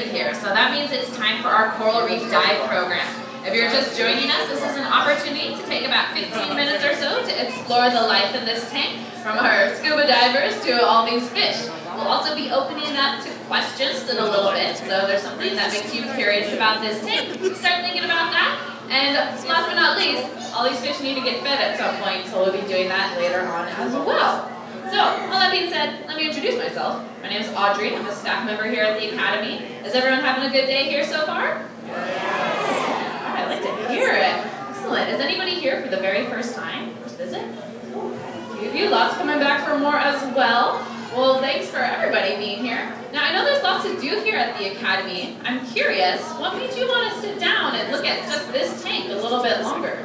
Here, so that means it's time for our Coral Reef Dive program. If you're just joining us, this is an opportunity to take about 15 minutes or so to explore the life in this tank, from our scuba divers to all these fish. We'll also be opening up to questions in a little bit, so there's something that makes you curious about this tank, start thinking about that. And last but not least, all these fish need to get fed at some point, so we'll be doing that later on as well. So, all that being said, let me introduce myself. My name is Audrey. I'm a staff member here at the Academy. Is everyone having a good day here so far? Yes. All right, I'd like to hear it. Excellent. Is anybody here for the very first time? First visit? A few of you, lots coming back for more as well. Well, thanks for everybody being here. Now, I know there's lots to do here at the Academy. I'm curious, what made you want to sit down and look at just this tank a little bit longer?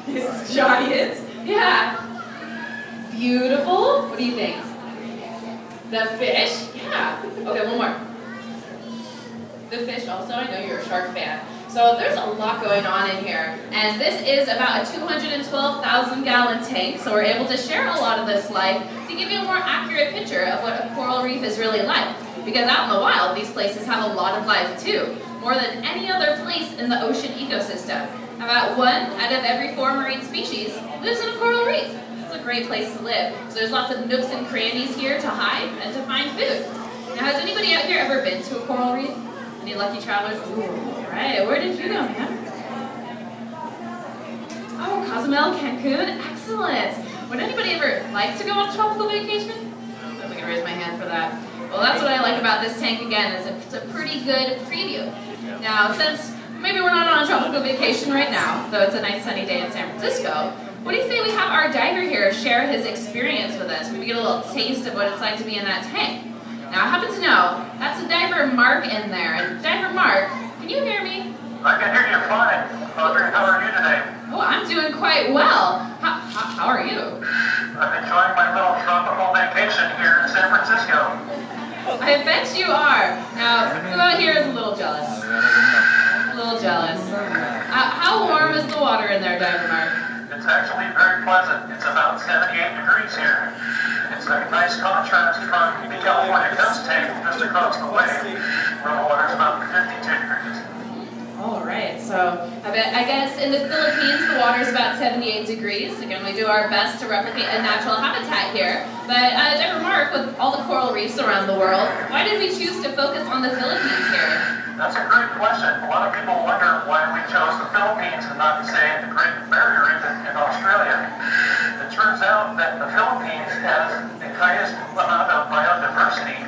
It's giant. Yeah. Beautiful. What do you think? The fish? Yeah. Okay, one more. The fish also. I know you're a shark fan. So there's a lot going on in here. And this is about a 212,000 gallon tank, so we're able to share a lot of this life to give you a more accurate picture of what a coral reef is really like. Because out in the wild, these places have a lot of life too. More than any other place in the ocean ecosystem. About 1 out of every 4 marine species lives in a coral reef. It's a great place to live. So there's lots of nooks and crannies here to hide and to find food. Now, has anybody out here ever been to a coral reef? Any lucky travelers? Ooh, all right. Where did you go, man? Oh, Cozumel, Cancun. Excellent. Would anybody ever like to go on a tropical vacation? I don't think I can raise my hand for that. Well, that's what I like about this tank again, is it's a pretty good preview. Now, since maybe we're not on a tropical vacation right now, though it's a nice sunny day in San Francisco, what do you say we have our diver here share his experience with us? Maybe get a little taste of what it's like to be in that tank. Now, I happen to know that's a diver Mark in there. And diver Mark, can you hear me? I can hear you fine. Audrey, how are you today? Oh, I'm doing quite well. How are you? I'm enjoying my little tropical vacation here in San Francisco. I bet you are. Now, who out here is a little jealous? A little jealous. How warm is the water in there, diver Mark? It's actually very pleasant. It's about 78 degrees here. It's a nice contrast from the California Coast tank just across the way, where the water's about 52 degrees. All right, so I guess in the Philippines the water's about 78 degrees. Again, we do our best to replicate a natural habitat here. But diver Mark, with all the coral reefs around the world, why did we choose to focus on the Philippines here? That's a great question. A lot of people wonder why we chose the Philippines and not, say, the Great Barrier Reef in Australia. It turns out that the Philippines has the highest amount of biodiversity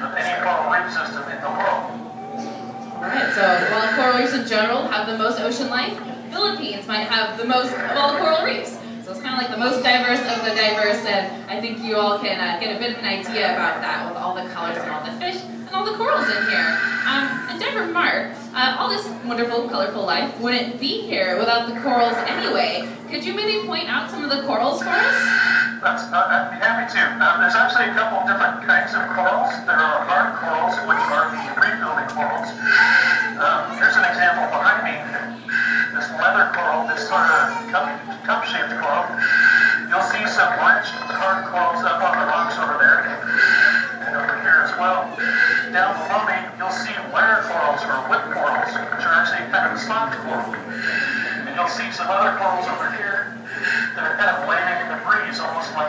of any coral reef system in the world. Alright, so while coral reefs in general have the most ocean life, the Philippines might have the most of all the coral reefs. So it's kind of like the most diverse of the diverse, and I think you all can get a bit of an idea about that with all the colors and all the fish and all the corals in here. And diver Mark, all this wonderful, colorful life wouldn't be here without the corals anyway. Could you maybe point out some of the corals for us? I'd be happy to. There's actually a couple of different kinds of corals. There are hard corals, which are the reef-building corals. Here's an example behind me. This leather coral, this sort of cup-shaped coral. You'll see some branched hard corals up on the rocks over there, and over here as well. Down below me, you'll see wire corals or whip corals, which are actually kind of a soft coral. And you'll see some other corals over here that are kind of waving in the breeze, almost like